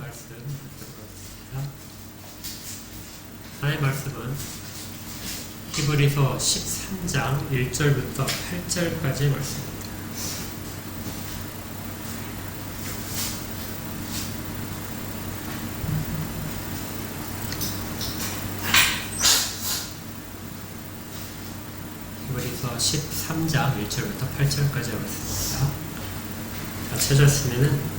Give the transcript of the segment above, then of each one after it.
말씀 들어보겠습니다. 하나님의 말씀은 히브리서 13장 1절부터 8절까지의 말씀입니다. 히브리서 13장 1절부터 8절까지의 말씀입니다. 다 찾았으면은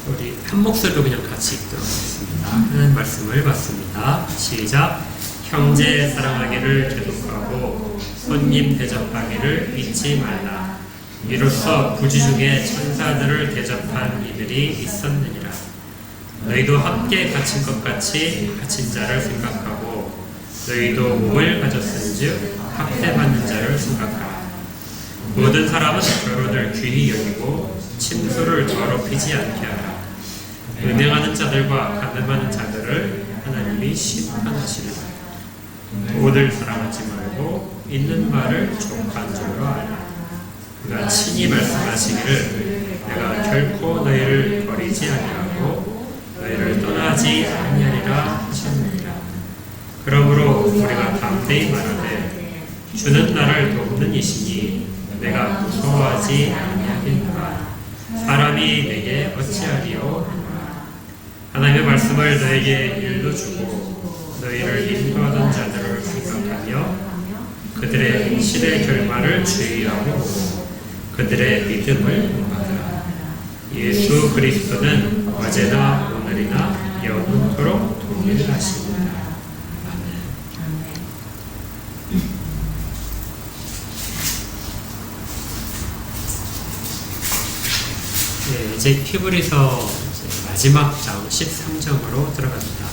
우리 한 목소리로 그냥 같이 읽도록 하겠습니다. 하나님 말씀을 받습니다. 시작. 형제 사랑하기를 계속하고 손님 대접하기를 잊지 말라. 이로써 부지 중에 천사들을 대접한 이들이 있었느니라. 너희도 함께 갇힌 것 같이 갇힌 자를 생각하고 너희도 몸을 가졌은즉 학대받는 자를 생각하라. 모든 사람은 결혼을 귀히 여기고 침소를 더럽히지 않게 하라. 은행하는 자들과 가늠하는 자들을 하나님이 심판하시리라. 돈을 사랑하지 말고 있는 말을 족한 줄로 알라. 그가 친히 말씀하시기를 내가 결코 너희를 버리지 아니하고 너희를 떠나지 아니하리라 하셨느니라. 그러므로 우리가 담대히 말하되 주는 나를 돕는 이시니 내가 무서워하지 아니하겠노라. 사람이 내게 어찌하리요 하노라. 하나님의 말씀을 너에게 일도 주고 너희를 인도하던 자들을 생각하며 그들의 실의 결말을 주의하고 보고 그들의 믿음을 공부하라. 예수 그리스도는 어제나 오늘이나 영원토록 동일하십니다. 아멘. 네, 이제 히브리서 마지막 장 13장으로 들어갑니다.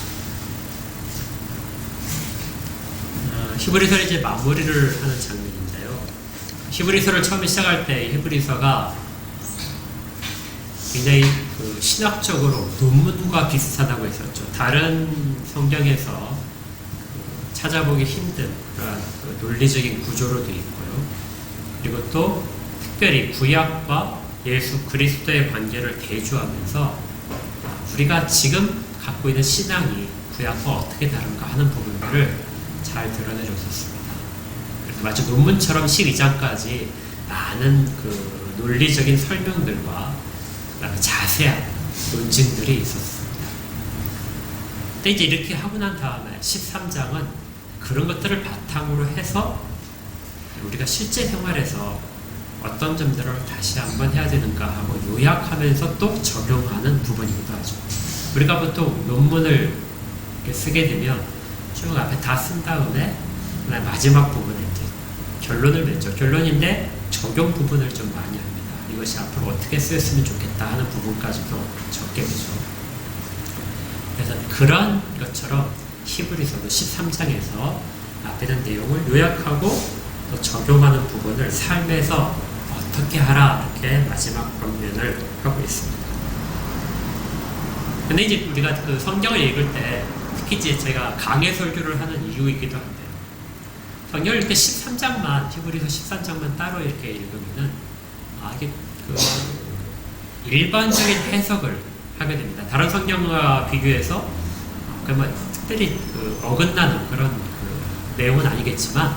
히브리서를 이제 마무리를 하는 장면인데요. 히브리서를 처음에 시작할 때 히브리서가 굉장히 신학적으로 논문과 비슷하다고 했었죠. 다른 성경에서 찾아보기 힘든 그런 논리적인 구조로 되어 있고요. 그리고 또 특별히 구약과 예수 그리스도의 관계를 대조하면서 우리가 지금 갖고 있는 신앙이 구약과 어떻게 다른가 하는 부분들을 잘 드러내줬었습니다. 그래서 마치 논문처럼 12장까지 많은 그 논리적인 설명들과 그다음에 자세한 논증들이 있었습니다. 근데 이제 이렇게 하고 난 다음에 13장은 그런 것들을 바탕으로 해서 우리가 실제 생활에서 어떤 점들을 다시 한번 해야 되는가 하고 요약하면서 또 적용하는 부분이기도 하죠. 우리가 보통 논문을 이렇게 쓰게 되면 쭉 앞에 다 쓴 다음에 마지막 부분에 이제 결론을 맺죠. 결론인데 적용 부분을 좀 많이 합니다. 이것이 앞으로 어떻게 쓰였으면 좋겠다 하는 부분까지도 적게 되죠. 그래서 그런 것처럼 히브리서도 13장에서 앞에 있는 내용을 요약하고 또 적용하는 부분을 삶에서 어떻게 하라 이렇게 마지막 권면을 하고 있습니다. 근데 이제 우리가 그 성경을 읽을 때 특히 이제 제가 강해 설교를 하는 이유이기도 한데요. 성경을 이렇게 13장만 히브리서 13장만 따로 이렇게 읽으면은 이게 그 일반적인 해석을 하게 됩니다. 다른 성경과 비교해서 그러면 특별히 어긋나는 그런 내용은 아니겠지만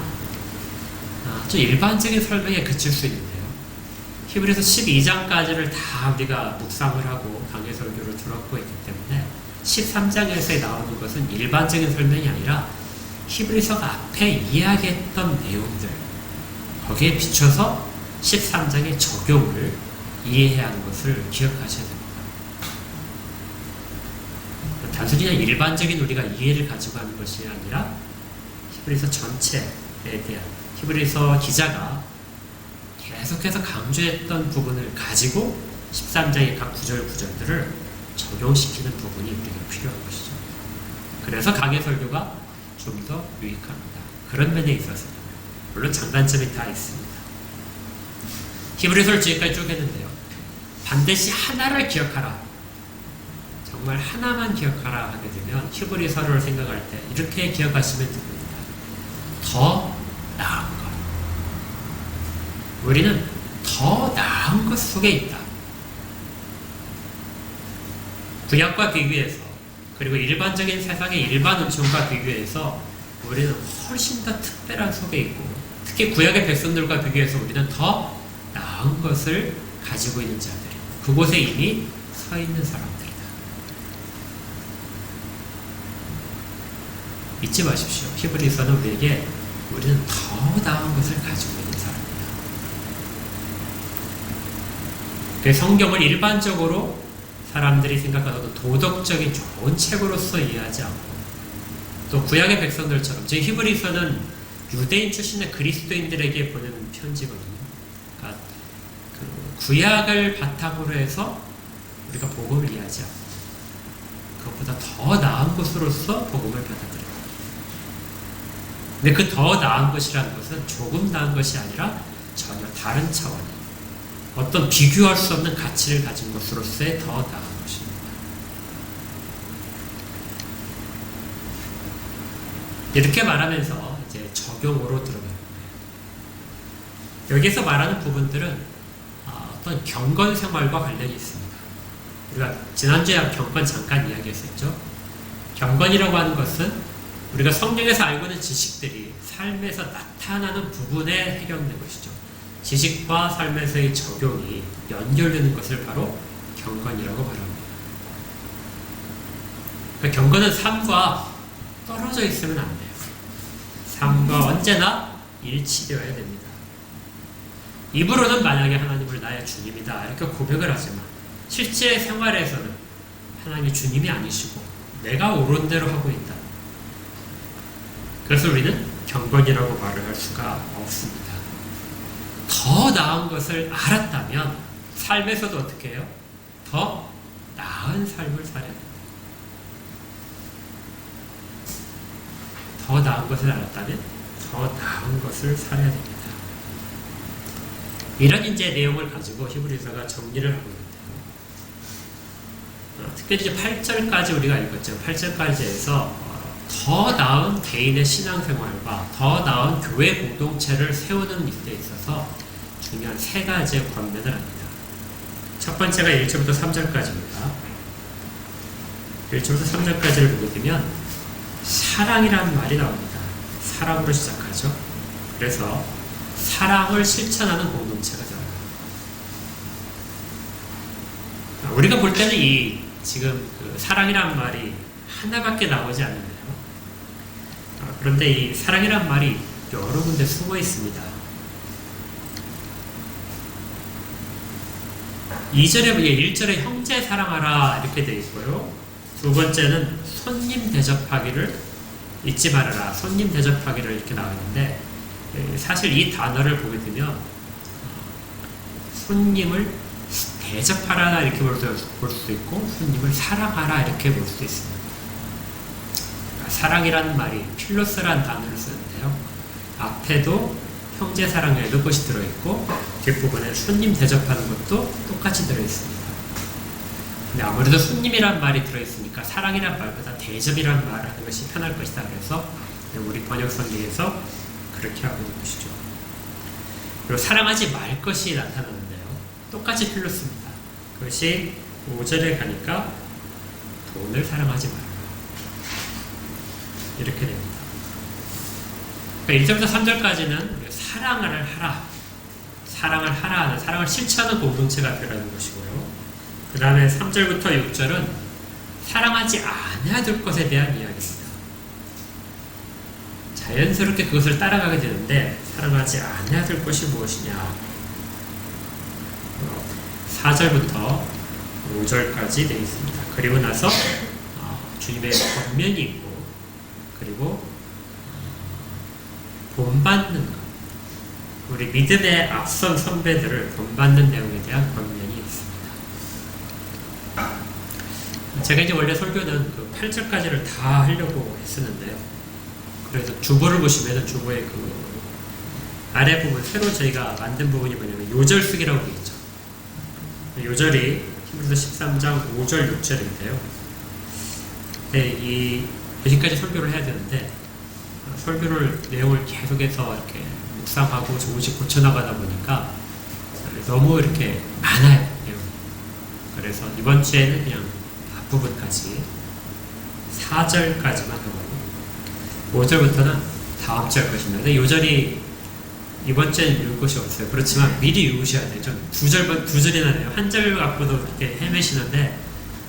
좀 일반적인 설명에 그칠 수 있는데요. 히브리서 12장까지를 다 우리가 묵상을 하고 강해 설교를 들었고 있기 때문에 13장에서 나오는 것은 일반적인 설명이 아니라 히브리서가 앞에 이야기했던 내용들 거기에 비춰서 13장의 적용을 이해해야 하는 것을 기억하셔야 됩니다. 단순히 그냥 일반적인 우리가 이해를 가지고 하는 것이 아니라 히브리서 전체에 대한 히브리서 기자가 계속해서 강조했던 부분을 가지고 13장의 각 구절들을 적용시키는 부분이 우리가 필요한 것이죠. 그래서 강해 설교가 좀 더 유익합니다. 그런 면에 있어서 물론 장단점이 다 있습니다. 히브리서를 지금까지 쭉 했는데요. 반드시 하나를 기억하라. 정말 하나만 기억하라 하게 되면 히브리서를 생각할 때 이렇게 기억하시면 됩니다. 더 나은 것. 우리는 더 나은 것 속에 있다. 구약과 비교해서, 그리고 일반적인 세상의 일반 은총과 비교해서 우리는 훨씬 더 특별한 속에 있고, 특히 구약의 백성들과 비교해서 우리는 더 나은 것을 가지고 있는 자들이고, 그곳에 이미 서 있는 사람들이다. 잊지 마십시오. 히브리서는 우리에게 우리는 더 나은 것을 가지고 있는 사람이다. 성경을 일반적으로 사람들이 생각하는 도덕적인 좋은 책으로서 이해하지 않고, 또 구약의 백성들처럼, 즉 히브리서는 유대인 출신의 그리스도인들에게 보내는 편지거든요. 그러니까 그 구약을 바탕으로 해서 우리가 복음을 이해하지 않고, 그것보다 더 나은 것으로서 복음을 받아들여요. 근데 그 더 나은 것이라는 것은 조금 나은 것이 아니라 전혀 다른 차원의 어떤 비교할 수 없는 가치를 가진 것으로서의 더 나은 것입니다. 이렇게 말하면서 이제 적용으로 들어가는 거예요. 여기서 말하는 부분들은 어떤 경건 생활과 관련이 있습니다. 우리가 지난주에 경건 잠깐 이야기했었죠. 경건이라고 하는 것은 우리가 성경에서 알고 있는 지식들이 삶에서 나타나는 부분에 해결된 것이죠. 지식과 삶에서의 적용이 연결되는 것을 바로 경건이라고 말합니다. 그러니까 경건은 삶과 떨어져 있으면 안 돼요. 삶과 언제나 일치되어야 됩니다. 입으로는 만약에 하나님을 나의 주님이다 이렇게 고백을 하지만 실제 생활에서는 하나님이 주님이 아니시고 내가 옳은 대로 하고 있다. 그래서 우리는 경건이라고 말을 할 수가 없습니다. 더 나은 것을 알았다면 삶에서도 어떻게 해요? 더 나은 삶을 살아야 됩니다. 더 나은 것을 알았다면 더 나은 것을 살아야 됩니다. 이런 이제 내용을 가지고 히브리서가 정리를 하고 있는데요. 특별히 이제 8절까지 우리가 읽었죠. 8절까지에서 더 나은 개인의 신앙생활과 더 나은 교회 공동체를 세우는 데 있어서 중요한 세 가지의 권면을 합니다. 첫 번째가 1절부터 3절까지입니다. 1절부터 3절까지를 보게 되면 사랑이라는 말이 나옵니다. 사랑으로 시작하죠. 그래서 사랑을 실천하는 공동체가 되어요. 우리가 볼 때는 지금 사랑이라는 말이 하나밖에 나오지 않는데요. 그런데 이 사랑이란 말이 여러 군데 숨어 있습니다. 2절에 보면 1절에 형제 사랑하라 이렇게 되어 있고요. 두 번째는 손님 대접하기를 잊지 말아라. 손님 대접하기를 이렇게 나와 있는데 사실 이 단어를 보게 되면 손님을 대접하라 이렇게 볼 수도 있고 손님을 사랑하라 이렇게 볼 수도 있습니다. 사랑이라는 말이 필로스라는 단어를 쓰는데요. 앞에도 형제 사랑에도 것이 들어있고 뒷부분에 손님 대접하는 것도 똑같이 들어있습니다. 근데 아무래도 손님이라는 말이 들어있으니까 사랑이라는 말보다 대접이라는 말을 하는 것이 편할 것이다. 그래서 우리 번역 성경에서 그렇게 하고 있는 것이죠. 그리고 사랑하지 말 것이 나타나는데요. 똑같이 필로스입니다. 그것이 5절에 가니까 돈을 사랑하지 말라. 이렇게 됩니다. 그러니까 1절부터 3절까지는 사랑을 하라. 사랑을 하라. 사랑을 실천하는 공동체가 되라는 것이고요. 그 다음에 3절부터 6절은 사랑하지 않아야 될 것에 대한 이야기입니다. 자연스럽게 그것을 따라가게 되는데 사랑하지 않아야 될 것이 무엇이냐. 4절부터 5절까지 되어 있습니다. 그리고 나서 주님의 권면이 있고 그리고 본받는 것. 우리 믿음의 앞선 선배들을 본받는 내용에 대한 권면이 있습니다. 제가 이제 원래 설교는 그 8절까지를 다 하려고 했었는데요. 그래서 주보를 보시면 주보의 그 아래 부분, 새로 저희가 만든 부분이 뭐냐면 요절 쓰기라고 되어 있죠. 요절이 히브리서 13장 5절, 6절인데요. 네, 여기까지 설교를 해야 되는데 설교를 내용을 계속해서 이렇게 묵상하고 조금씩 고쳐나가다 보니까 너무 이렇게 많아요. 그래서 이번 주에는 그냥 앞부분까지 4절까지만 하고 5절부터는 다음 절 것입니다. 근데 요절이 이번 주에는 읽을 곳이 없어요. 그렇지만 미리 읽으셔야 돼요. 좀 두 절이나 돼요. 한 절 갖고도 이렇게 헤매시는데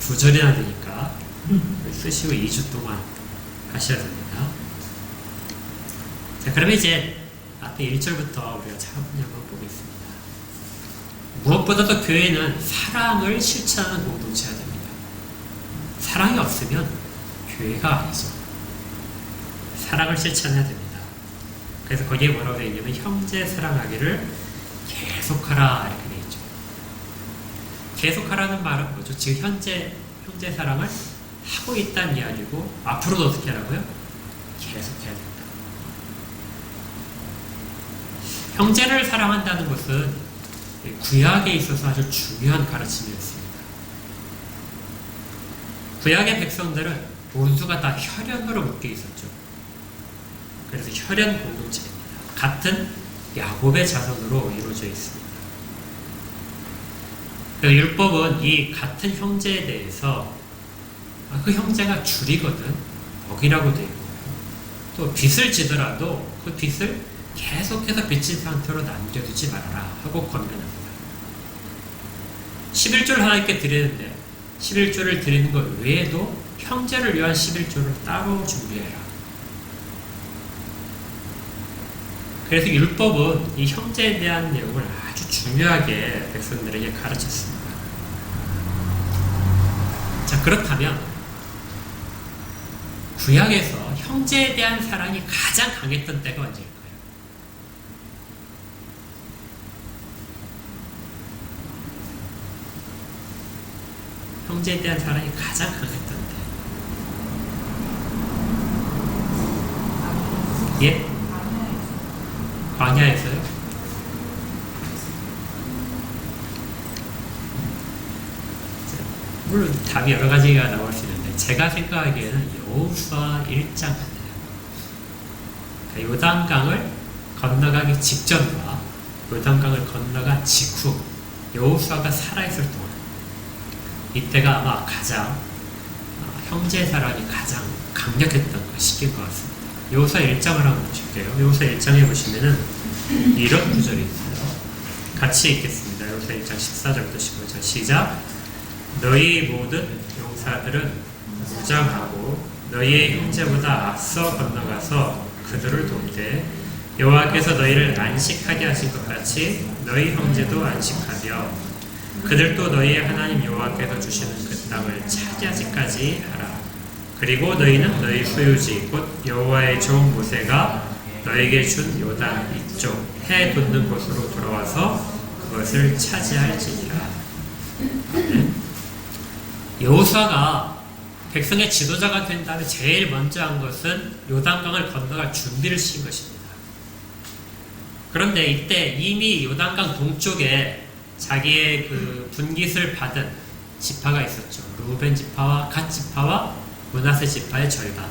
두 절이나 되니까 쓰시고 2주 동안 하셔야 됩니다. 자, 그러면 이제 앞에 1절부터 우리가 차분히 한번 보겠습니다. 무엇보다도 교회는 사랑을 실천하는 공동체가 됩니다. 사랑이 없으면 교회가 아니죠. 사랑을 실천해야 됩니다. 그래서 거기에 뭐라고 되어 있냐면 형제 사랑하기를 계속하라 이렇게 되어 있죠. 계속하라는 말은 뭐죠? 지금 현재 형제 사랑을 하고 있다는 이야기고 앞으로도 어떻게 하라고요? 계속해야 된다. 형제를 사랑한다는 것은 구약에 있어서 아주 중요한 가르침이었습니다. 구약의 백성들은 모두가 다 혈연으로 묶여 있었죠. 그래서 혈연 공동체입니다. 같은 야곱의 자손으로 이루어져 있습니다. 율법은 이 같은 형제에 대해서 그 형제가 줄이거든 덕이라고 되어 있고 또 빚을 지더라도 그 빚을 계속해서 빚진 상태로 남겨두지 말아라 하고 권면합니다. 11조를 하나님께 드리는데 11조를 드리는 것 외에도 형제를 위한 11조를 따로 준비해라. 그래서 율법은 이 형제에 대한 내용을 아주 중요하게 백성들에게 가르쳤습니다. 자, 그렇다면 구약에서 형제에 대한 사랑이 가장 강했던 때가 언제일까요? 형제에 대한 사랑이 가장 강했던 때. 예? 광야에서요? 물론 답이 여러 가지가 나올 수 있는데 제가 생각하기에는 여호수아 1장 같아요. 그러니까 요단강을 건너가기 직전과 요단강을 건너간 직후 여호수아가 살아있을 동안 이때가 아마 가장 형제 사랑이 가장 강력했던 시기인 것 같습니다. 여호수아 1장을 한번 보실게요. 여호수아 1장에 보시면은 이런 구절이 있어요. 같이 읽겠습니다. 여호수아 1장 14절부터 15절 시작. 너희 모든 용사들은 무장하고 너희의 형제보다 앞서 건너가서 그들을 돕되 여호와께서 너희를 안식하게 하신 것 같이 너희 형제도 안식하며 그들도 너희의 하나님 여호와께서 주시는 그 땅을 차지하기까지 하라. 그리고 너희는 너희 소유지 곧 여호와의 종 모세가 너에게 준 요단 이쪽 해 돋는 곳으로 돌아와서 그것을 차지할지니라. 여호수아가 백성의 지도자가 된 다음에 제일 먼저 한 것은 요단강을 건너갈 준비를 시킨 것입니다. 그런데 이때 이미 요단강 동쪽에 자기의 그 분깃을 받은 지파가 있었죠. 루벤 지파와 갓 지파와 므낫세 지파의 절반.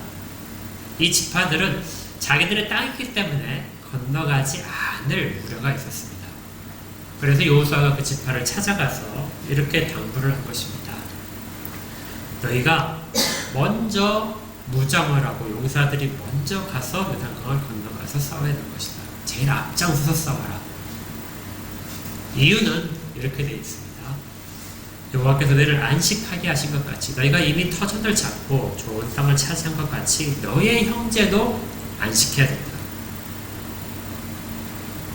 이 지파들은 자기들의 땅이기 때문에 건너가지 않을 우려가 있었습니다. 그래서 여호수아가 그 지파를 찾아가서 이렇게 당부를 한 것입니다. 너희가 먼저 무장을 하고 용사들이 먼저 가서 요단강을 건너가서 싸워야 될 것이다. 제일 앞장서서 싸워라. 이유는 이렇게 되어 있습니다. 여호와께서 너희를 안식하게 하신 것 같이 너희가 이미 터전을 잡고 좋은 땅을 차지한 것 같이 너희의 형제도 안식해야 된다.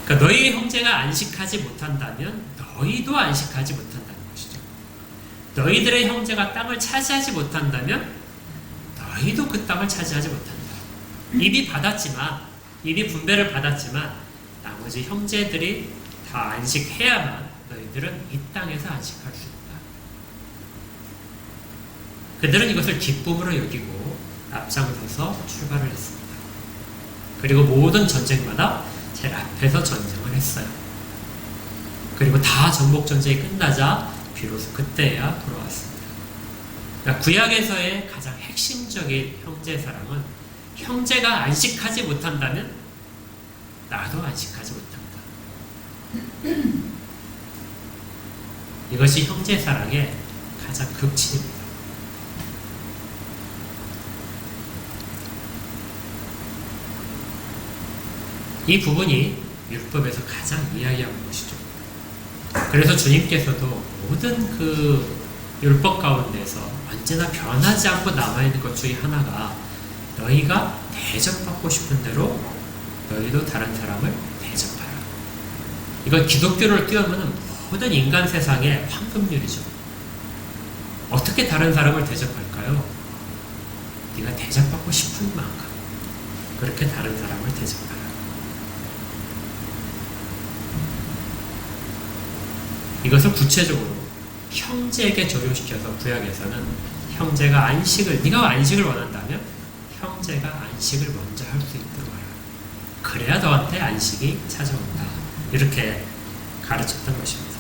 그러니까 너희의 형제가 안식하지 못한다면 너희도 안식하지 못한다는 것이죠. 너희들의 형제가 땅을 차지하지 못한다면 너희도 그 땅을 차지하지 못한다. 이미 받았지만 이미 분배를 받았지만 나머지 형제들이 다 안식해야만 너희들은 이 땅에서 안식할 수 있다. 그들은 이것을 기쁨으로 여기고 앞장서서 출발을 했습니다. 그리고 모든 전쟁마다 제일 앞에서 전쟁을 했어요. 그리고 다 정복전쟁이 끝나자 비로소 그때야 돌아왔습니다. 그러니까 구약에서의 가장 핵심적인 형제사랑은 형제가 안식하지 못한다면 나도 안식하지 못한다. 이것이 형제사랑의 가장 극치입니다. 이 부분이 율법에서 가장 이야기하는 것이죠. 그래서 주님께서도 모든 그 율법 가운데서 언제나 변하지 않고 남아있는 것 중에 하나가 너희가 대접받고 싶은 대로 너희도 다른 사람을 대접하라. 이건 기독교를 뛰어넘는 모든 인간 세상의 황금률이죠. 어떻게 다른 사람을 대접할까요? 네가 대접받고 싶은 만큼 그렇게 다른 사람을 대접하라. 이것을 구체적으로 형제에게 적용시켜서 구약에서는 형제가 안식을, 네가 안식을 원한다면 형제가 안식을 먼저 할 수 있도록 하라. 그래야 너한테 안식이 찾아온다. 이렇게 가르쳤던 것입니다.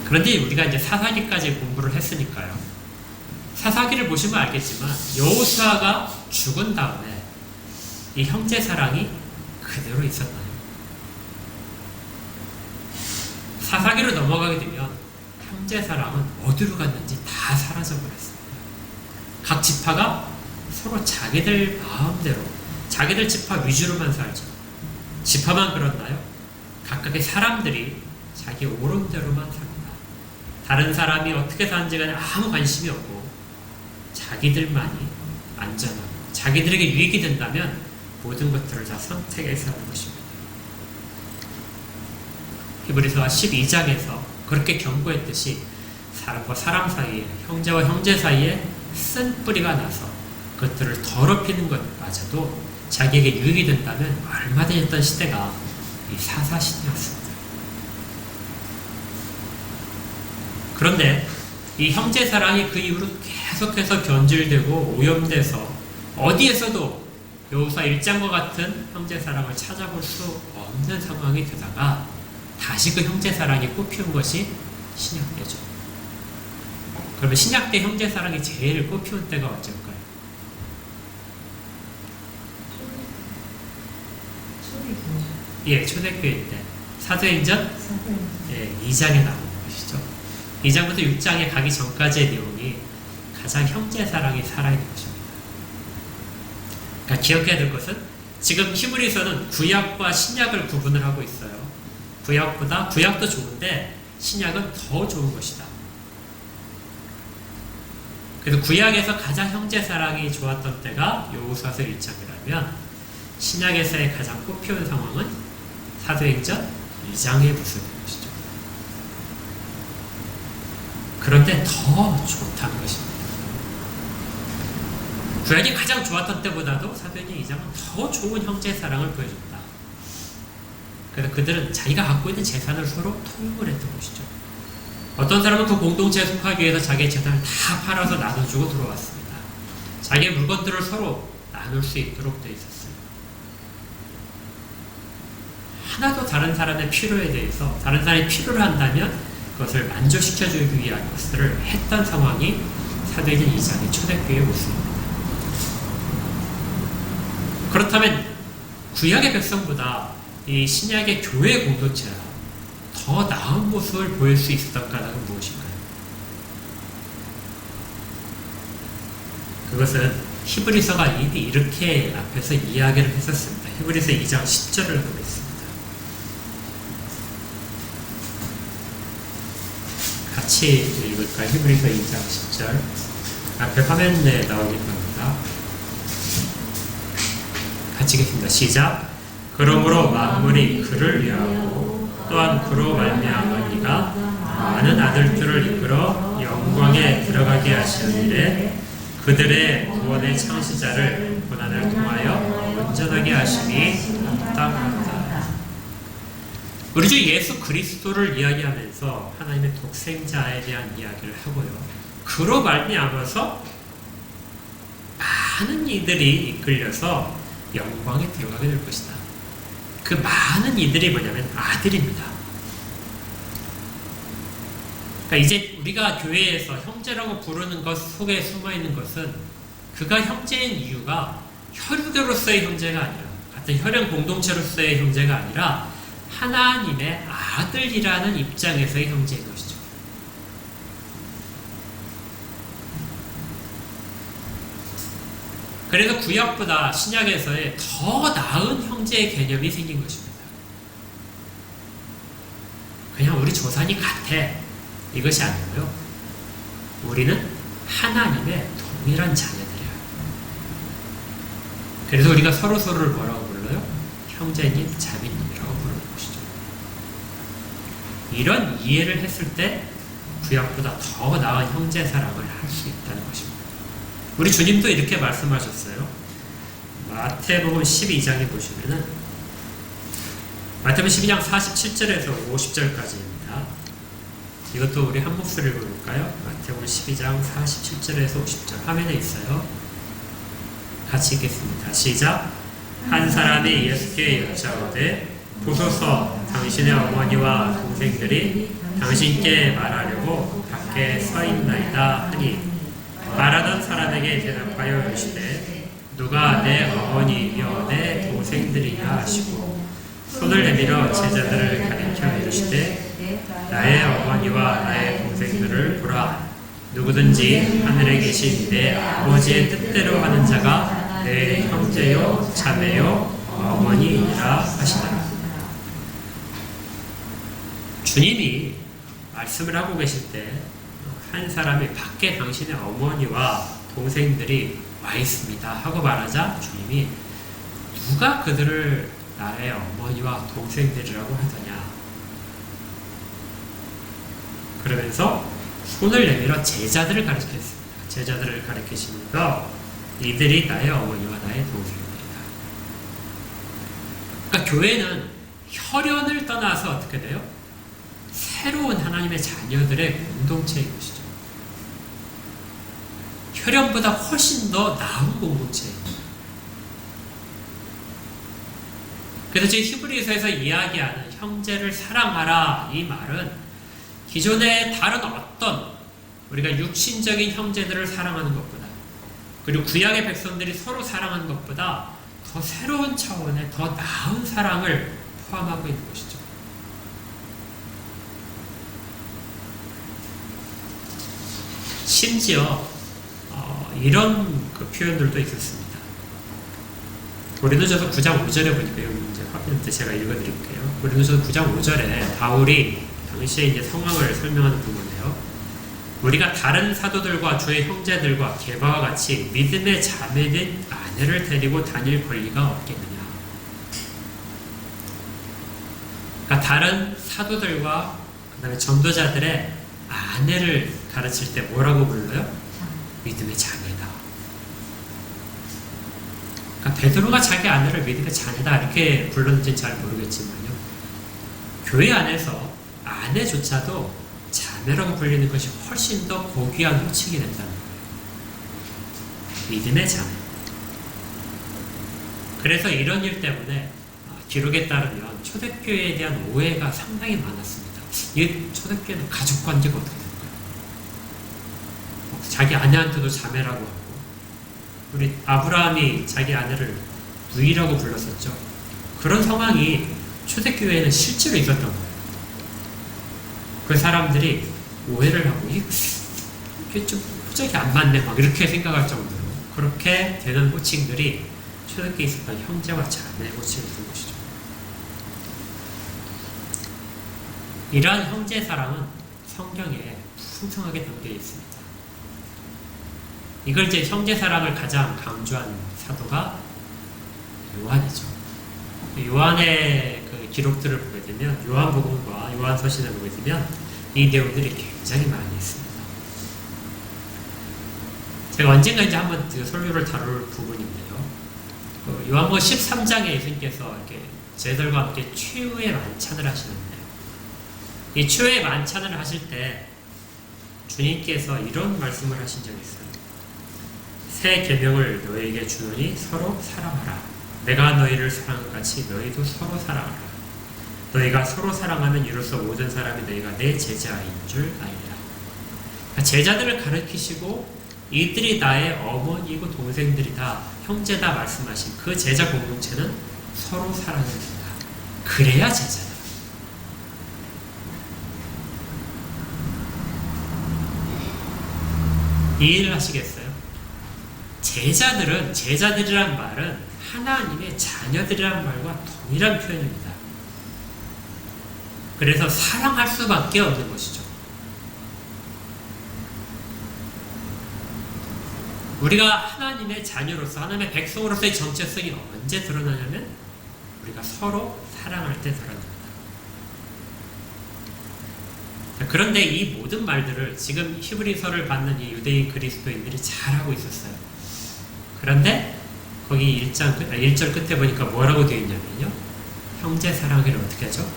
그런데 우리가 이제 사사기까지 공부를 했으니까요. 사사기를 보시면 알겠지만 여호수아가 죽은 다음에 이 형제 사랑이 그대로 있었나요? 사사기로 넘어가게 되면 형제 사랑은 어디로 갔는지 다 사라져버렸습니다. 각 지파가 서로 자기들 마음대로 자기들 지파 위주로만 살죠. 지파만 그렇나요? 각각의 사람들이 자기 오른대로만 삽니다. 다른 사람이 어떻게 사는지 간에 아무 관심이 없고 자기들만이 안전하고 자기들에게 유익이 된다면 모든 것들을 다 선택해서 하는 것입니다. 히브리서 12장에서 그렇게 경고했듯이 사람과 사람 사이에, 형제와 형제 사이에 쓴 뿌리가 나서 그것들을 더럽히는 것마저도 자기에게 유익이 된다면 얼마든지 했던 시대가 이 사사시대였습니다. 그런데 이 형제 사랑이 그 이후로 계속해서 변질되고 오염돼서 어디에서도 여호수아 1장과 같은 형제 사랑을 찾아볼 수 없는 상황이 되다가 다시 그 형제 사랑이 꽃피운 것이 신약때죠. 그러면 신약때 형제 사랑이 제일 꽃피운 때가 언제일까요? 예, 초대교회 때. 사도행전 2장에 나오는 것이죠. 2장부터 6장에 가기 전까지의 내용이 가장 형제 사랑이 살아있는 것입니다. 그러니까 기억해야 될 것은 지금 히브리서는 구약과 신약을 구분을 하고 있어요. 구약도 좋은데 신약은 더 좋은 것이다. 그래서 구약에서 가장 형제 사랑이 좋았던 때가 여호수아서 1장이라면 신약에서의 가장 꽃피운 상황은 사도행전 2장의 모습인 것이죠. 그런데 더 좋다는 것입니다. 구약이 가장 좋았던 때보다도 사도행전 2장은 더 좋은 형제 사랑을 보여줬다. 그래서 그들은 자기가 갖고 있는 재산을 서로 통용을 했던 것이죠. 어떤 사람은 그 공동체에 속하기 위해서 자기의 재산을 다 팔아서 나눠주고 들어왔습니다. 자기의 물건들을 서로 나눌 수 있도록 되어 있었어요. 하나도 다른 사람의 필요에 대해서 다른 사람이 필요를 한다면 그것을 만족시켜주기 위한 것들을 했던 상황이 사도행전 2장의 초대교회의 모습입니다. 그렇다면 구약의 백성보다 이 신약의 교회 공동체가 더 나은 모습을 보일 수 있었던 까닭은 무엇인가요? 그것은 히브리서가 이미 이렇게 앞에서 이야기를 했었습니다. 히브리서 2장 10절을 보겠습니다. 같이 읽을까요? 히브리서 2장 10절. 앞에 화면에 나오긴 합니다. 같이 읽겠습니다. 시작. 그러므로 만물이 그를 위하고 또한 그로 말미암아 이가 많은 아들들을 이끌어 영광에 들어가게 하시는데 그들의 구원의 창시자를 고난을 통하여 온전하게 하심이 마땅하다. 우리 주 예수 그리스도를 이야기하면서 하나님의 독생자에 대한 이야기를 하고요. 그로 말미암아서 많은 이들이 이끌려서 영광에 들어가게 될 것이다. 그 많은 이들이 뭐냐면 아들입니다. 그러니까 이제 우리가 교회에서 형제라고 부르는 것 속에 숨어있는 것은 그가 형제인 이유가 혈육으로서의 형제가 아니라 같은 혈연 공동체로서의 형제가 아니라 하나님의 아들이라는 입장에서의 형제인 것이죠. 그래서 구약보다 신약에서의 더 나은 형제의 개념이 생긴 것입니다. 그냥 우리 조상이 같아, 이것이 아니고요. 우리는 하나님의 동일한 자녀들이에요. 그래서 우리가 서로서로를 뭐라고 불러요? 형제님, 자매님이라고 부르는 것이죠. 이런 이해를 했을 때 구약보다 더 나은 형제 사랑을 할 수 있다는 것입니다. 우리 주님도 이렇게 말씀하셨어요. 마태복음 12장에 보시면은, 마태복음 12장 47절에서 50절까지입니다. 이것도 우리 한 목소리 읽어볼까요? 마태복음 12장 47절에서 50절 화면에 있어요. 같이 읽겠습니다. 시작. 한 사람이 예수께 여짜오되 보소서 당신의 어머니와 동생들이 당신께 말하려고 밖에 서 있나이다 하니, 말하던 사람에게 대답하여 이르시되 누가 내 어머니이며 내 동생들이냐 하시고 손을 내밀어 제자들을 가리켜 이르시되 나의 어머니와 나의 동생들을 보라. 누구든지 하늘에 계신 내 아버지의 뜻대로 하는 자가 내 형제요 자매요 어머니이라 하시더라. 주님이 말씀을 하고 계실 때 한 사람이 밖에 당신의 어머니와 동생들이 와 있습니다 하고 말하자 주님이 누가 그들을 나의 어머니와 동생들이라고 하더냐, 그러면서 손을 내밀어 제자들을 가리켰습니다. 제자들을 가리키시면서 이들이 나의 어머니와 나의 동생들이다. 그러니까 교회는 혈연을 떠나서 어떻게 돼요? 새로운 하나님의 자녀들의 공동체인 것이죠. 혈연보다 훨씬 더 나은 공동체입니다. 그래서 지금 히브리서에서 이야기하는 형제를 사랑하라, 이 말은 기존의 다른 어떤 우리가 육신적인 형제들을 사랑하는 것보다, 그리고 구약의 백성들이 서로 사랑하는 것보다 더 새로운 차원의 더 나은 사랑을 포함하고 있는 것이죠. 심지어 이런 그 표현들도 있었습니다. 고린도전서 9장 5절에 보니까 이제 화면 때 제가 읽어드릴게요. 고린도전서 9장 5절에 바울이 당시에 이제 상황을 설명하는 부분이에요. 우리가 다른 사도들과 주의 형제들과 게바와 같이 믿음의 자매된 아내를 데리고 다닐 권리가 없겠느냐. 그러니까 다른 사도들과 그다음에 전도자들의 아내를 가르칠 때 뭐라고 불러요? 믿음의 자매다. 그러니까 베드로가 자기 아내를 믿음의 자매다 이렇게 불렀는지는 잘 모르겠지만요. 교회 안에서 아내조차도 자매라고 불리는 것이 훨씬 더 고귀한 호칭이 된다는 거예요. 믿음의 자매. 그래서 이런 일 때문에 기록에 따르면 초대교회에 대한 오해가 상당히 많았습니다. 이 초대교회는 가족관계가 어떻게 될까요? 자기 아내한테도 자매라고 하고, 우리 아브라함이 자기 아내를 누이라고 불렀었죠. 그런 상황이 초대교회에는 실제로 있었던 거예요. 그 사람들이 오해를 하고 이게 좀 호적이 안 맞네 막 이렇게 생각할 정도로 그렇게 되는 호칭들이 초대교회에 있었던 형제와 자매 호칭이 된 것이죠. 이러한 형제 사랑은 성경에 풍성하게 담겨 있습니다. 이걸 이제 형제 사랑을 가장 강조한 사도가 요한이죠. 요한의 그 기록들을 보게 되면, 요한복음과 요한서신을 보게 되면 이 내용들이 굉장히 많이 있습니다. 제가 언젠가 이제 한번 그 설교를 다룰 부분인데요. 그 요한복음 13장에 예수님께서 이렇게 제자들과 함께 최후의 만찬을 하시는데, 이 최후의 만찬을 하실 때 주님께서 이런 말씀을 하신 적이 있어요. 새 계명을 너희에게 주노니 서로 사랑하라. 내가 너희를 사랑한 것 같이 너희도 서로 사랑하라. 너희가 서로 사랑하면 이로써 모든 사람이 너희가 내 제자인 줄 알리라. 그러니까 제자들을 가르치시고 이들이 나의 어머니이고 동생들이다, 형제다 말씀하신 그 제자 공동체는 서로 사랑해야 된다. 그래야 제자다. 이해를 하시겠어요? 제자들이란 말은 하나님의 자녀들이란 말과 동일한 표현입니다. 그래서 사랑할 수밖에 없는 것이죠. 우리가 하나님의 자녀로서, 하나님의 백성으로서의 정체성이 언제 드러나냐면 우리가 서로 사랑할 때 드러납니다. 그런데 이 모든 말들을 지금 히브리서를 받는 이 유대인 그리스도인들이 잘하고 있었어요. 그런데 거기 1절 끝에 보니까 뭐라고 되어 있냐면요, 형제 사랑을 어떻게 하죠?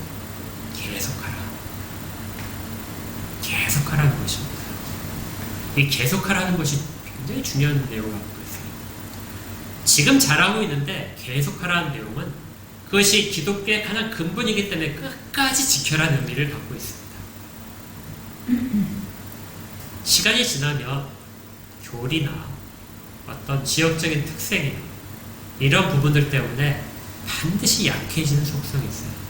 계속하라는 것입니다. 이 계속하라는 것이 굉장히 중요한 내용을 갖고 있어요. 지금 잘하고 있는데 계속하라는 내용은 그것이 기독교의 가장 근본이기 때문에 끝까지 지켜라는 의미를 갖고 있습니다. 시간이 지나면 교리나 어떤 지역적인 특색이나 이런 부분들 때문에 반드시 약해지는 속성이 있어요.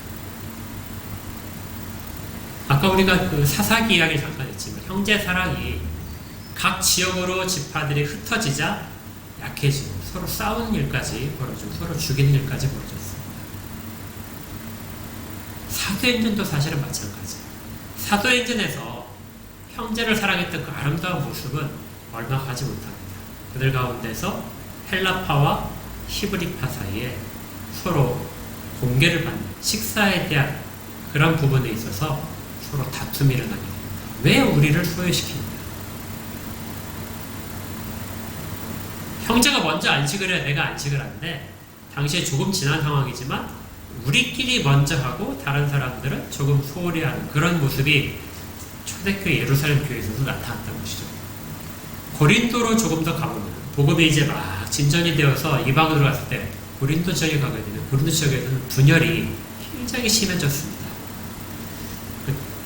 아까 우리가 그 사사기 이야기를 잠깐 했지만 형제 사랑이 각 지역으로 지파들이 흩어지자 약해지고 서로 싸우는 일까지 벌어지고 서로 죽이는 일까지 벌어졌습니다. 사도행전도 사실은 마찬가지예요. 사도행전에서 형제를 사랑했던 그 아름다운 모습은 얼마 가지 못합니다. 그들 가운데서 헬라파와 히브리파 사이에 서로 공개를 받는 식사에 대한 그런 부분에 있어서 서로 다툼이 일어나게 됩니다. 왜 우리를 소외시키느냐? 형제가 먼저 안식을 해야 내가 안식을 하는데 당시에 조금 지난 상황이지만 우리끼리 먼저 하고 다른 사람들은 조금 소홀히 하는 그런 모습이 초대교회 예루살렘 교회에서도 나타났던 것이죠. 고린도로 조금 더 가보면 복음이 이제 막 진전이 되어서 이방으로 갔을 때 고린도 지역에 가게 되면 고린도 지역에서는 분열이 굉장히 심해졌습니다.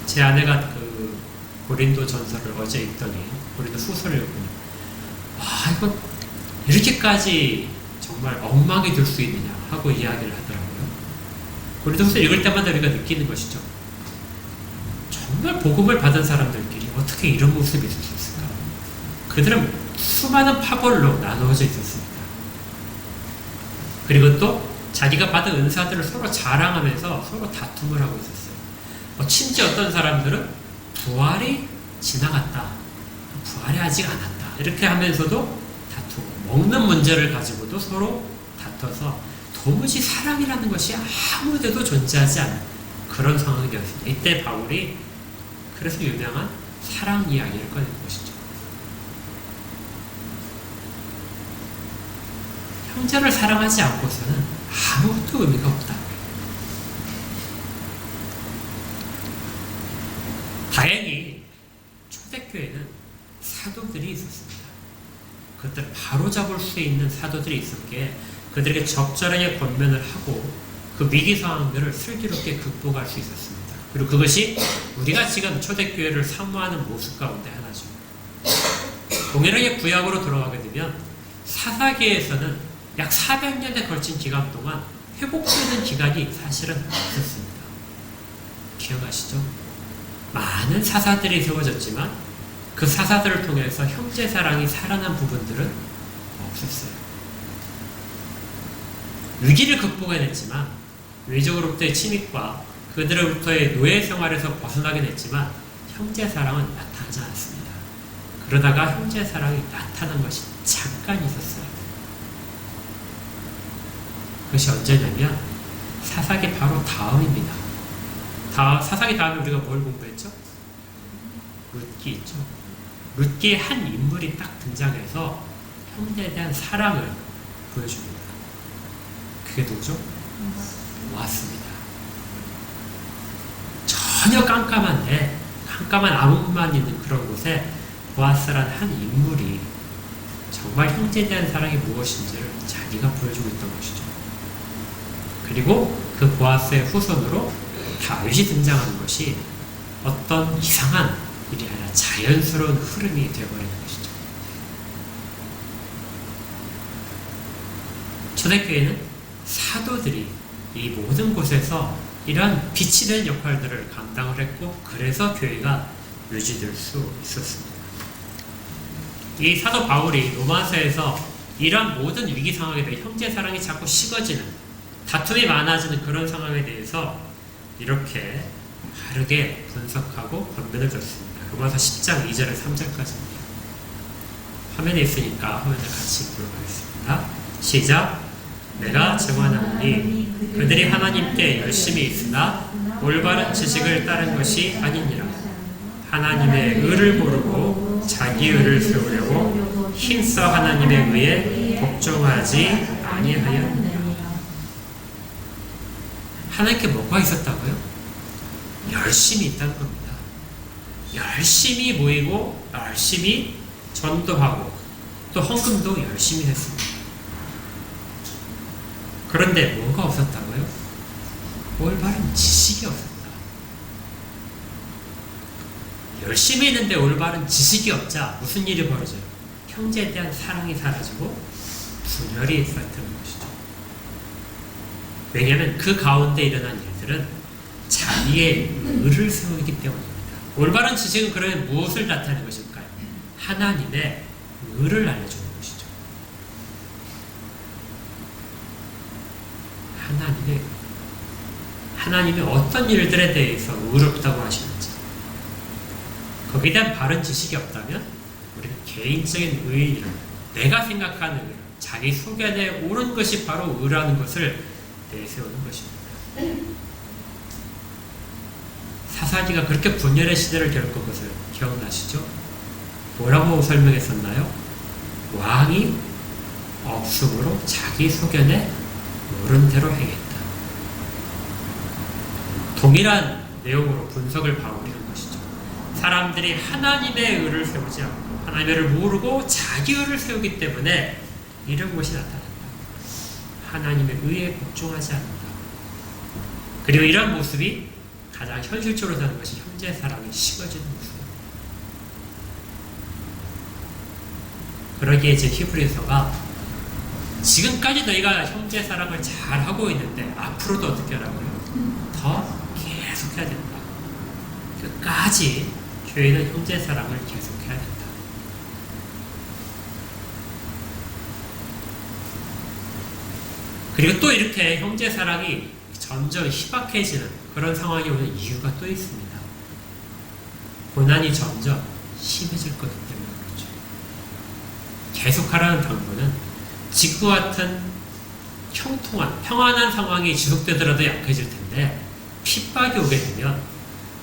제 아내가 그 고린도 전서를 어제 읽더니 고린도 후서를 읽더니 이거 이렇게까지 정말 엉망이 될 수 있느냐 하고 이야기를 하더라고요. 고린도 후서 읽을 때마다 우리가 느끼는 것이죠. 정말 복음을 받은 사람들끼리 어떻게 이런 모습이 있을 수 있을까? 그들은 수많은 파벌로 나누어져 있었습니다. 그리고 또 자기가 받은 은사들을 서로 자랑하면서 서로 다툼을 하고 있었어요. 심지어 어떤 사람들은 부활이 지나갔다, 부활이 아직 안 왔다 이렇게 하면서도 다투고, 먹는 문제를 가지고도 서로 다퉈서 도무지 사랑이라는 것이 아무데도 존재하지 않는 그런 상황이 되었습니다. 이때 바울이 그래서 유명한 사랑 이야기를 꺼낸 것이죠. 형제를 사랑하지 않고서는 아무것도 의미가 없다. 다행히 초대교회는 사도들이 있었습니다. 그것들을 바로잡을 수 있는 사도들이 있었기에 그들에게 적절하게 권면을 하고 그 위기 상황들을 슬기롭게 극복할 수 있었습니다. 그리고 그것이 우리가 지금 초대교회를 사모하는 모습 가운데 하나죠. 동일하게 구약으로 돌아가게 되면 사사기에서는 약 400년에 걸친 기간 동안 회복되는 기간이 사실은 없었습니다. 기억하시죠? 많은 사사들이 세워졌지만 그 사사들을 통해서 형제 사랑이 살아난 부분들은 없었어요. 위기를 극복해냈지만 외적으로부터의 침입과 그들로부터의 노예 생활에서 벗어나긴 했지만 형제 사랑은 나타나지 않았습니다. 그러다가 형제 사랑이 나타난 것이 잠깐 있었어요. 그것이 언제냐면 사사기 바로 다음입니다. 사사기 다음에 우리가 뭘 공부했죠? 룻기 있죠. 룻기의 한 인물이 딱 등장해서 형제에 대한 사랑을 보여줍니다. 그게 누구죠? 보아스입니다. 전혀 깜깜한 암흑만 있는 그런 곳에 보아스라는 한 인물이 정말 형제에 대한 사랑이 무엇인지를 자기가 보여주고 있던 것이죠. 그리고 그 보아스의 후손으로 다윗이 등장하는 것이 어떤 이상한 일이 아니라 자연스러운 흐름이 되어버리는 것이죠. 초대교회는 사도들이 이 모든 곳에서 이러한 빛이 된 역할들을 감당을 했고 그래서 교회가 유지될 수 있었습니다. 이 사도 바울이 로마서에서 이러한 모든 위기 상황에 대해 형제 사랑이 자꾸 식어지는, 다툼이 많아지는 그런 상황에 대해서 이렇게 바르게 분석하고 권면을 줬습니다. 로마서 10장 2절에 3절까지입니다. 화면에 있으니까 화면을 같이 보도록 하겠습니다. 시작. 내가 증언하노니 그들이 하나님께 열심히 있으나 올바른 지식을 따른 것이 아니니라. 하나님의 의를 모르고 자기 의를 세우려고 힘써 하나님의 의에 복종하지 아니하였느니라. 하나님께 뭐가 있었다고요? 열심히 있다는 겁니다. 열심히 모이고 열심히 전도하고 또 헌금도 열심히 했습니다. 그런데 뭐가 없었다고요? 올바른 지식이 없었다. 열심히 했는데 올바른 지식이 없자 무슨 일이 벌어져요? 형제에 대한 사랑이 사라지고 분열이 있었던 것이죠. 왜냐하면 그 가운데 일어난 일들은 자기의 의를 세우기 때문입니다. 올바른 지식은 그러면 무엇을 나타내는 것일까요? 하나님의 의를 알려주는 것이죠. 하나님의 어떤 일들에 대해서 의롭다고 하시는지, 거기에 대한 바른 지식이 없다면 우리는 개인적인 의의를, 내가 생각하는 의, 자기 소견에 옳은 것이 바로 의라는 것을 내세우는 것입니다. 사사기가 그렇게 분열의 시대를 겪은 것을 기억나시죠? 뭐라고 설명했었나요? 왕이 없음으로 자기 소견에 옳은 대로 행했다. 동일한 내용으로 분석을 바울이 한 것이죠. 사람들이 하나님의 의를 세우지 않고 하나님의 의를 모르고 자기 의를 세우기 때문에 이런 것이 나타난다. 하나님의 의에 복종하지 않는다. 그리고 이런 모습이 가장 현실적으로 사는 것이 형제 사랑이 식어지는 모습입니다. 그러기에 이제 히브리서가 지금까지 너희가 형제 사랑을 잘 하고 있는데 앞으로도 어떻게 하라고요? 더 계속해야 된다. 끝까지 교회는 형제 사랑을 계속해야 된다. 그리고 또 이렇게 형제 사랑이 점점 희박해지는 그런 상황이 오는 이유가 또 있습니다. 고난이 점점 심해질 거기 때문에 그렇죠. 계속하라는 당부는 지구 같은 형통한, 평안한 상황이 지속되더라도 약해질 텐데 핍박이 오게 되면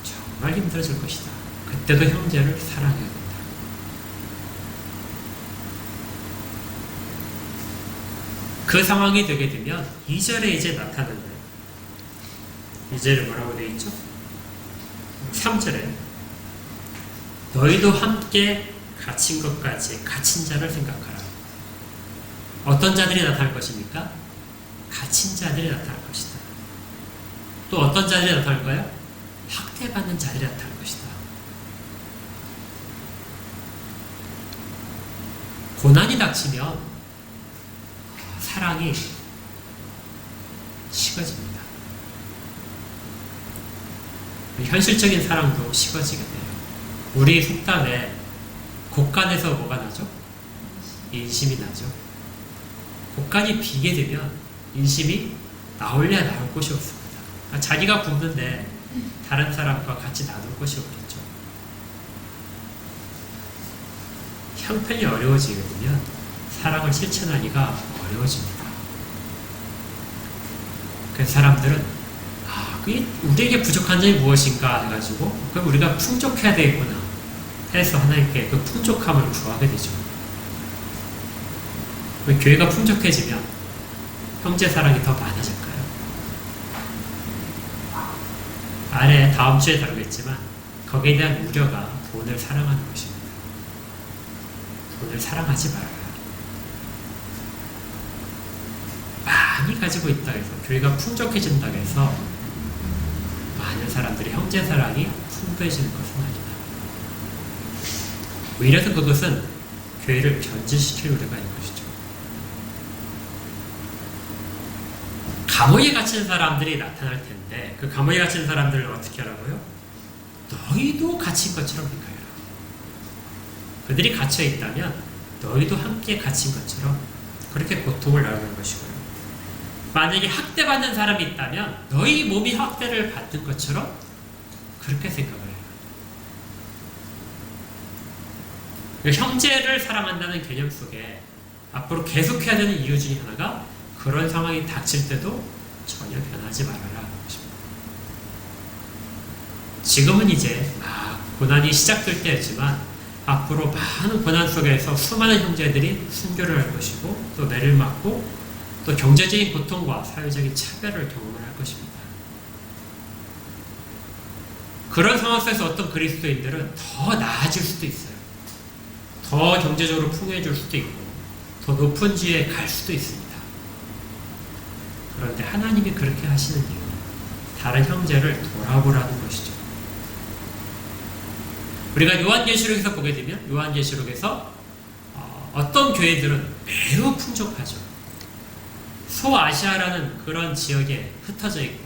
정말 힘들어질 것이다. 그때도 형제를 사랑해야 된다. 그 상황이 되게 되면 2절에 이제 나타나는 2절에 뭐라고 되어 있죠? 3절에 너희도 함께 갇힌 것까지 갇힌 자를 생각하라. 어떤 자들이 나타날 것입니까? 갇힌 자들이 나타날 것이다. 또 어떤 자들이 나타날까요? 학대받는 자들이 나타날 것이다. 고난이 닥치면 사랑이 식어집니다. 현실적인 사랑도 식어지게 돼요. 우리 속담에 곡간에서 뭐가 나죠? 인심이 나죠. 곡간이 비게 되면 인심이 나올래야 나올 곳이 없습니다. 그러니까 자기가 굶는데 다른 사람과 같이 나눌 곳이 없겠죠. 형편이 어려워지게 되면 사랑을 실천하기가 어려워집니다. 그래서 사람들은 우리에게 부족한 점이 무엇인가 해가지고 그럼 우리가 풍족해야 되겠구나 해서 하나님께 그 풍족함을 구하게 되죠. 교회가 풍족해지면 형제 사랑이 더 많아질까요? 아래 다음 주에 다루겠지만 거기에 대한 우려가 돈을 사랑하는 것입니다. 돈을 사랑하지 말아요. 많이 가지고 있다고 해서 교회가 풍족해진다고 해서 많은 사람들이 형제 사랑이 풍부해지는 것은 아니다. 이래서 그것은 교회를 변질시킬 우려가 있는 것이죠. 감옥에 갇힌 사람들이 나타날 텐데 그 감옥에 갇힌 사람들을 어떻게 하라고요? 너희도 갇힌 것처럼 생각해라. 그들이 갇혀 있다면 너희도 함께 갇힌 것처럼 그렇게 고통을 나누는 것이고요. 만약에 학대받는 사람이 있다면 너희 몸이 학대를 받는 것처럼 그렇게 생각을 해요. 그러니까 형제를 사랑한다는 개념 속에 앞으로 계속해야 되는 이유 중에 하나가 그런 상황이 닥칠 때도 전혀 변하지 말아라 하는 것입니다. 지금은 이제 막 고난이 시작될 때였지만 앞으로 많은 고난 속에서 수많은 형제들이 순교를 할 것이고 또 매를 맞고 또 경제적인 고통과 사회적인 차별을 경험을 할 것입니다. 그런 상황 속에서 어떤 그리스도인들은 더 나아질 수도 있어요. 더 경제적으로 풍요해질 수도 있고 더 높은 지에 갈 수도 있습니다. 그런데 하나님이 그렇게 하시는 이유는 다른 형제를 돌아보라는 것이죠. 우리가 요한계시록에서 보게 되면 요한계시록에서 어떤 교회들은 매우 풍족하죠. 소아시아라는 그런 지역에 흩어져 있고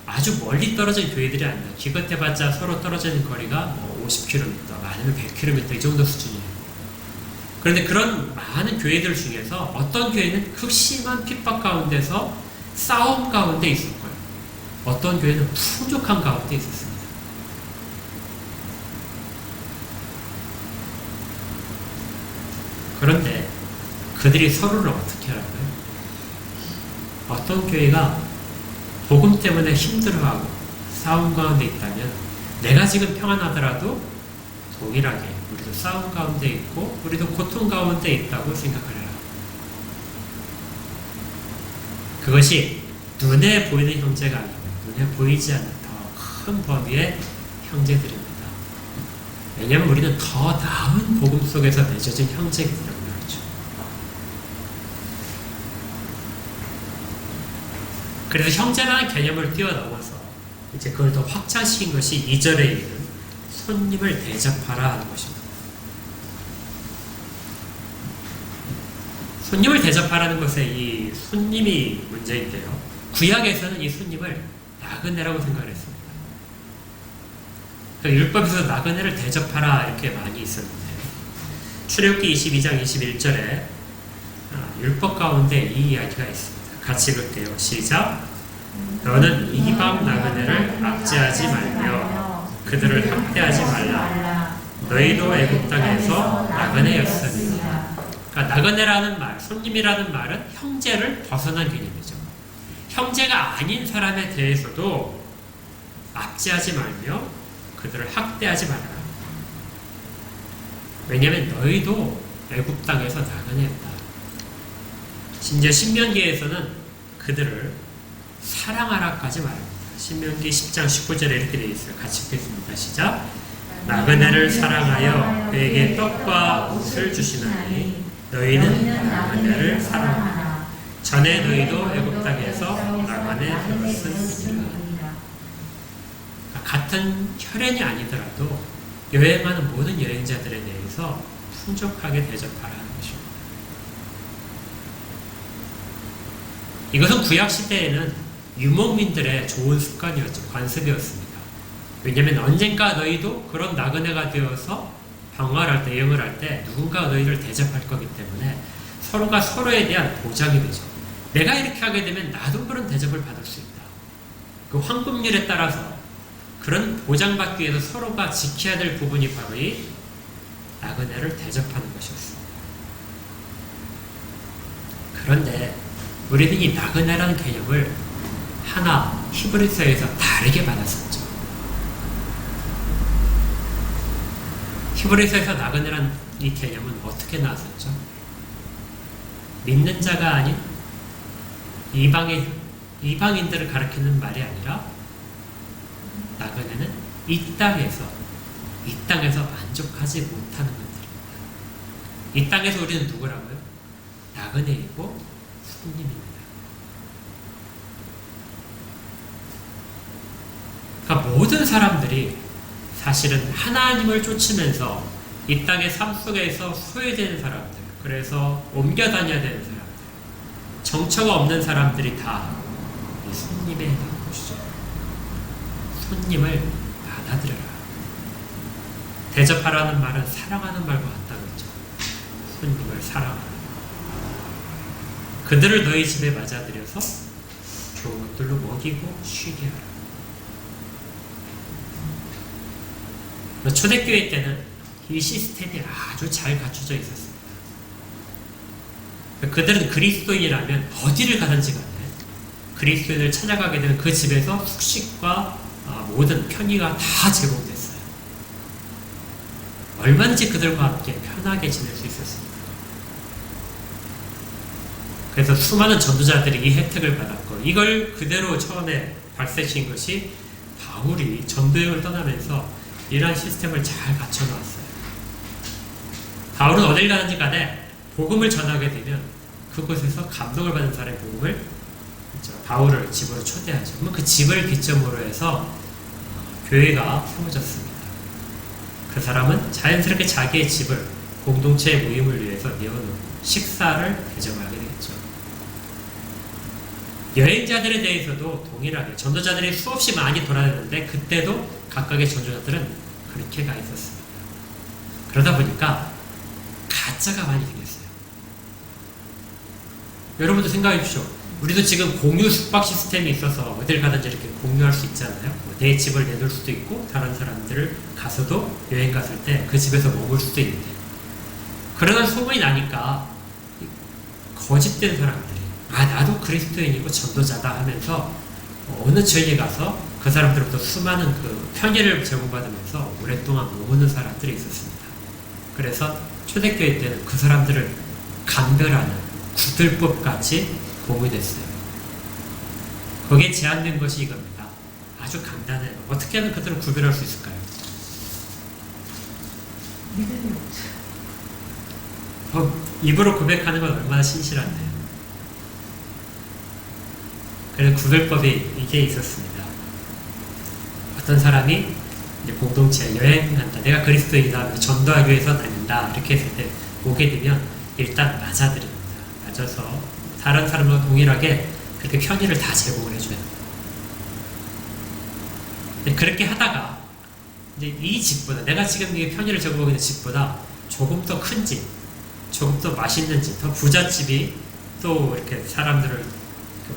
아주 멀리 떨어진 교회들이 아닙니다. 기껏해봤자 서로 떨어지는 거리가 50km, 많으면 100km 이 정도 수준이에요. 그런데 그런 많은 교회들 중에서 어떤 교회는 극심한 핍박 가운데서 싸움 가운데 있었고요. 어떤 교회는 풍족한 가운데 있었습니다. 그런데 그들이 서로를 어떻게 하라고요? 어떤 교회가 복음 때문에 힘들어하고 싸움 가운데 있다면 내가 지금 평안하더라도 동일하게 우리도 싸움 가운데 있고 우리도 고통 가운데 있다고 생각을 해요. 그것이 눈에 보이는 형제가 아니고 눈에 보이지 않는 더 큰 범위의 형제들입니다. 왜냐하면 우리는 더 나은 복음 속에서 맺어진 형제이기 때문에 그렇죠. 그래서 형제라는 개념을 뛰어넘어서 이제 그걸 더 확장시킨 것이 2절에 있는 손님을 대접하라 하는 것입니다. 손님을 대접하라는 것에 이 손님이 문제인데요. 구약에서는 이 손님을 나그네라고 생각을 했습니다. 율법에서 나그네를 대접하라 이렇게 많이 있었는데 출애굽기 22장 21절에 율법 가운데 이 이야기가 있습니다. 같이 읽을게요. 시작. 너는 이방 나그네를 압제하지 말며 그들을 학대하지 말라. 너희도 애굽 땅에서 나그네였으니. 그러니까 나그네라는 말, 손님이라는 말은 형제를 벗어난 개념이죠. 형제가 아닌 사람에 대해서도 압제하지 말며 그들을 학대하지 말아라. 왜냐하면 너희도 애굽 땅에서 나그네였다. 심지어 신명기에서는 그들을 사랑하라까지 말합니다. 신명기 10장 19절에 이렇게 되어 있어요. 같이 읽겠습니다. 시작. 나그네를 사랑하여 그에게 떡과 옷을 주시나니 너희는 나그네를 사랑하라. 전에 너희도 애굽 땅에서 나그네 되었으니라. 같은 혈연이 아니더라도 여행하는 모든 여행자들에 대해서 풍족하게 대접하라는 것입니다. 이것은 구약시대에는 유목민들의 좋은 습관이었죠. 관습이었습니다. 왜냐하면 언젠가 너희도 그런 나그네가 되어서 방황을 할 때, 여행을 할 때 누군가 너희를 대접할 거기 때문에 서로가 서로에 대한 보장이 되죠. 내가 이렇게 하게 되면 나도 그런 대접을 받을 수 있다. 그 황금률에 따라서 그런 보장받기 위해서 서로가 지켜야 될 부분이 바로 이 나그네를 대접하는 것이었습니다. 그런데 우리는 이 나그네라는 개념을 하나 히브리서에서 다르게 받았었죠. 히브리서에서 나그네라는 이 개념은 어떻게 나왔었죠? 믿는 자가 아닌 이방인들을 가리키는 말이 아니라 나그네는 이 땅에서 만족하지 못하는 것들입니다. 이 땅에서 우리는 누구라고요? 나그네이고 손님입니다. 그러니까 모든 사람들이 사실은 하나님을 쫓으면서 이 땅의 삶 속에서 소외되는 사람들, 그래서 옮겨 다녀야 되는 사람들, 정처가 없는 사람들이 다 이 손님에 해당하는 것이죠. 손님을 받아들여라. 대접하라는 말은 사랑하는 말과 같다는 거죠. 손님을 사랑하라. 그들을 너희 집에 맞아들여서 좋은 것들로 먹이고 쉬게 하라. 초대교회 때는 이 시스템이 아주 잘 갖춰져 있었습니다. 그들은 그리스도인이라면 어디를 가든지 간에 그리스도인을 찾아가게 되면 그 집에서 숙식과 모든 편의가 다 제공됐어요. 얼마든지 그들과 함께 편하게 지낼 수 있었습니다. 그래서 수많은 전도자들이 이 혜택을 받았고, 이걸 그대로 처음에 발생시킨 것이 바울이 전도여행을 떠나면서 이러한 시스템을 잘 갖춰놓았어요. 바울은 어딜 가든지 간에 복음을 전하게 되면 그곳에서 감동을 받은 사람의 복음을 바울을 집으로 초대하죠. 그러면 그 집을 기점으로 해서 교회가 세워졌습니다. 그 사람은 자연스럽게 자기의 집을 공동체의 모임을 위해서 내어놓고 식사를 대접하게 되겠죠. 여행자들에 대해서도 동일하게 전도자들이 수없이 많이 돌아다녔는데 그때도 각각의 전도자들은 그렇게 가 있었습니다. 그러다 보니까 가짜가 많이 생겼어요. 여러분도 생각해 주십시오. 우리도 지금 공유 숙박 시스템이 있어서 어딜 가든지 이렇게 공유할 수 있잖아요. 내 집을 내놓을 수도 있고 다른 사람들을 가서도 여행 갔을 때 그 집에서 머물 수도 있는데, 그러다 소문이 나니까 거짓된 사람들이 나도 그리스도인이고 전도자다 하면서 어느 지역에 가서 그 사람들로부터 수많은 그 편의를 제공받으면서 오랫동안 머무는 사람들이 있었습니다. 그래서 초대교회 때는 그 사람들을 감별하는 구들법같이 공유됐어요. 거기에 제한된 것이 이겁니다. 아주 간단해요. 어떻게 하면 그들을 구별할 수 있을까요? 믿음이 없죠. 입으로 고백하는 건 얼마나 신실한데요. 그래서 구별법이 이게 있었습니다. 어떤 사람이 이제 공동체에 여행한다, 내가 그리스도인이다, 전도하기 위해서 다닌다, 이렇게 했을 때 오게 되면 일단 맞아드립니다. 맞아서 다른 사람과 동일하게 그렇게 편의를 다 제공을 해줘야 돼요. 그렇게 하다가 이제 이 집보다, 내가 지금 이 편의를 제공하고 있는 집보다 조금 더 큰 집, 조금 더 맛있는 집, 더 부잣집이 또 이렇게 사람들을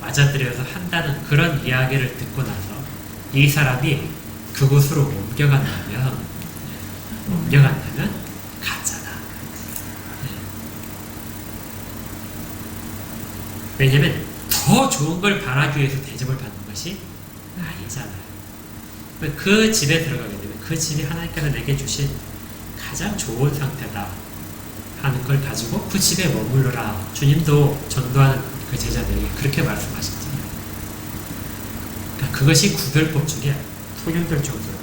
맞아들여서 한다는 그런 이야기를 듣고 나서 이 사람이 그곳으로 옮겨간다면 가짜다. 왜냐면 더 좋은 걸 바라기 위해서 대접을 받는 것이 아니잖아요. 그 집에 들어가게 되면 그 집이 하나님께서 내게 주신 가장 좋은 상태다 하는 걸 가지고 그 집에 머물러라. 주님도 전도하는 그 제자들에게 그렇게 말씀하셨잖아요. 그러니까 그것이 구별법 중에 통용될 정도로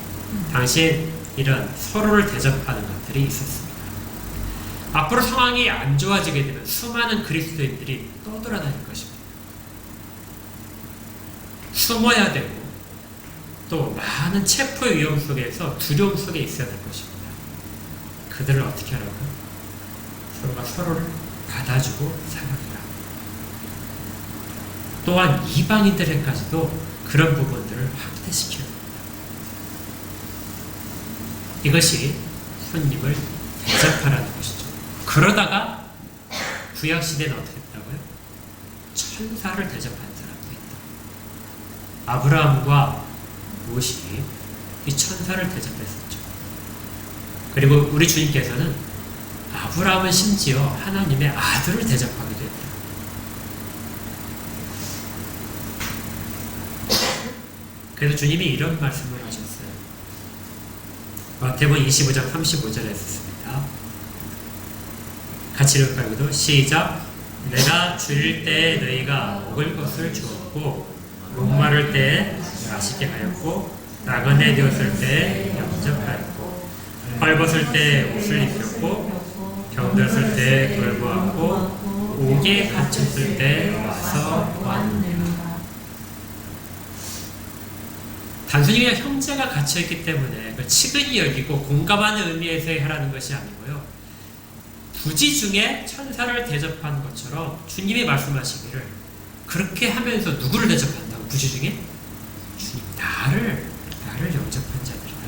당시에 이런 서로를 대접하는 것들이 있었습니다. 앞으로 상황이 안 좋아지게 되면 수많은 그리스도인들이 떠돌아다닐 것입니다. 숨어야 되고 또 많은 체포의 위험 속에서 두려움 속에 있어야 될 것입니다. 그들을 어떻게 하라고? 서로가 서로를 받아주고 사랑해라. 또한 이방인들에게까지도 그런 부분들을 확대시켜야 됩니다. 이것이 손님을 대접하라는 것이죠. 그러다가 구약시대는 어떻게 했다고요? 천사를 대접한 사람도 있다. 아브라함과 롯이 이 천사를 대접했었죠. 그리고 우리 주님께서는 아브라함은 심지어 하나님의 아들을 대접하기도 했다. 그래서 주님이 이런 말씀을 하셨어요. 마태복음 25장 35절에 했습니다. 같이 읽을까요? 시작. 내가 줄일 때 너희가 먹을 것을 주었고 목마를 때 마시게 하였고 나그네 되었을 때 영접하였고 헐벗을 때 옷을 입혔고 병들었을 때 돌보았고 옥에 갇혔을 때 와서 보았느니라. 단순히 그냥 형제가 갇혀있기 때문에 그걸 치근히 여기고 공감하는 의미에서 하라는 것이 아니고요. 부지 중에 천사를 대접하는 것처럼 주님이 말씀하시기를 그렇게 하면서 누구를 대접한다고? 부지 중에? 주님, 나를 영접한 자들이다.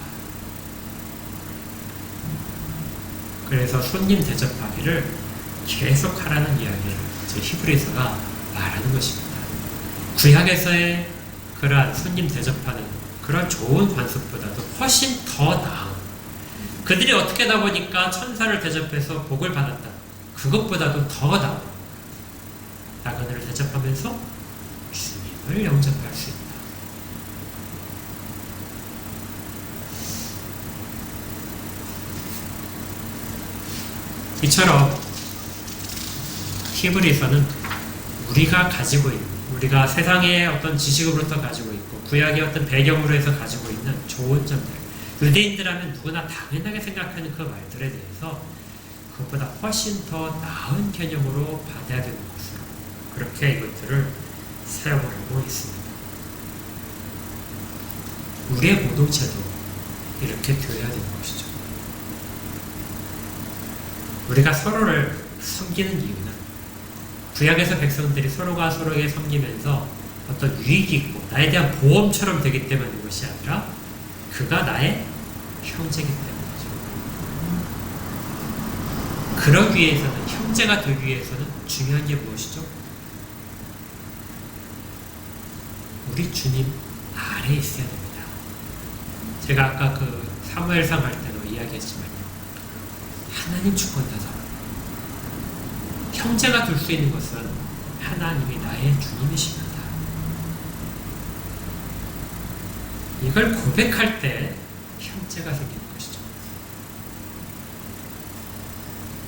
그래서 손님 대접하기를 계속 하라는 이야기를 히브리서가 말하는 것입니다. 구약에서의 그러한 손님 대접하는 그런 좋은 관습보다도 훨씬 더 나은, 그들이 어떻게 하다 보니까 천사를 대접해서 복을 받았다, 그것보다도 더 나은 나그네를 대접하면서 주님을 영접할 수 있다. 이처럼 히브리서는 우리가 가지고 있는, 우리가 세상의 어떤 지식으로부터 가지고 있고 구약의 어떤 배경으로 해서 가지고 있는 좋은 점들, 유대인들하면 누구나 당연하게 생각하는 그 말들에 대해서 그것보다 훨씬 더 나은 개념으로 받아야 되는 것으로 그렇게 이것들을 사용하고 있습니다. 우리의 공동체도 이렇게 되어야 되는 것이죠. 우리가 서로를 섬기는 이유는 구약에서 백성들이 서로가 서로에게 섬기면서 어떤 유익이 있고 나에 대한 보험처럼 되기 때문인 것이 아니라 그가 나의 형제이기 때문이죠. 그러기 위해서는, 형제가 되기 위해서는 중요한 게 무엇이죠? 우리 주님 아래에 있어야 됩니다. 제가 아까 그 사무엘상 할 때도 이야기했지만요, 하나님 주권자죠. 형제가 될 수 있는 것은 하나님이 나의 주님이십니다. 이걸 고백할 때 형제가 생기는 것이죠.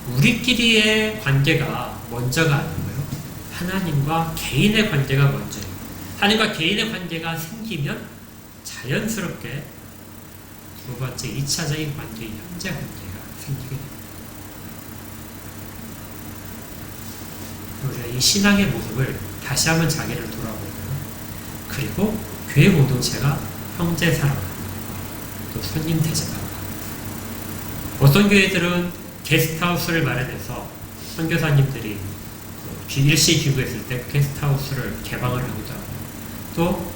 우리끼리의 관계가 먼저가 아니고요, 하나님과 개인의 관계가 먼저예요. 하나님과 개인의 관계가 생기면 자연스럽게 두 번째 2차적인 관계인 형제 관계가 생기게 됩니다. 우리가 이 신앙의 모습을 다시 한번 자기를 돌아보고, 그리고 교회 공동체가 형제 사랑, 또 손님 대접하고, 어떤 교회들은 게스트하우스를 마련해서 선교사님들이 일시 기구했을 때 게스트하우스를 개방을 하기도 하고, 또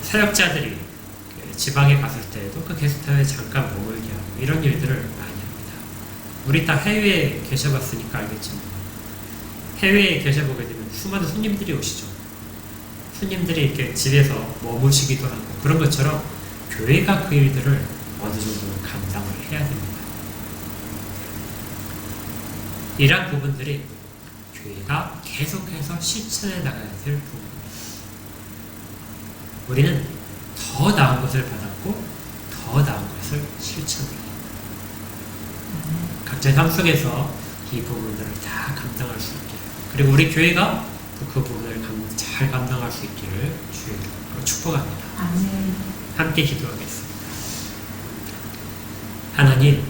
사역자들이 지방에 갔을 때에도 그 게스트하우스에 잠깐 머물게 하고, 이런 일들을 많이 합니다. 우리 다 해외에 계셔봤으니까 알겠지만 해외에 계셔보게 되면 수많은 손님들이 오시죠. 손님들이 이렇게 집에서 머무시기도 하고, 그런 것처럼 교회가 그 일들을 어느 정도 감당을 해야 됩니다. 이러한 부분들이 교회가 계속해서 실천해 나가야 될 부분입니다. 우리는 더 나은 것을 받았고 더 나은 것을 실천해야 합니다. 각자의 삶 속에서 이 부분들을 다 감당할 수 있게, 그리고 우리 교회가 그 부분을 잘 감당할 수 있기를 주의 이름으로 축복합니다. 아멘. 함께 기도하겠습니다. 하나님,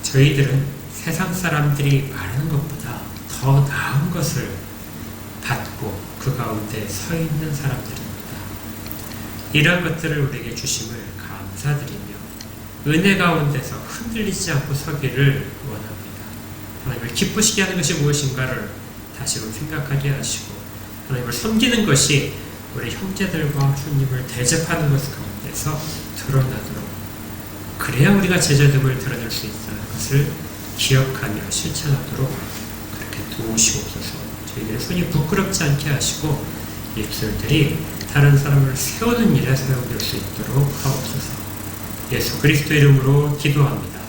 저희들은 세상 사람들이 말하는 것보다 더 나은 것을 받고 그 가운데 서 있는 사람들입니다. 이런 것들을 우리에게 주심을 감사드리며 은혜 가운데서 흔들리지 않고 서기를 원합니다. 하나님을 기쁘시게 하는 것이 무엇인가를 다시금 생각하게 하시고, 하나님을 섬기는 것이 우리 형제들과 주님을 대접하는 것 가운데서 드러나도록, 그래야 우리가 제자됨을 드러낼 수 있다는 것을 기억하며 실천하도록 그렇게 도우시옵소서. 저희들의 손이 부끄럽지 않게 하시고 입술들이 다른 사람을 세우는 일에 사용될 수 있도록 하옵소서. 예수 그리스도 이름으로 기도합니다.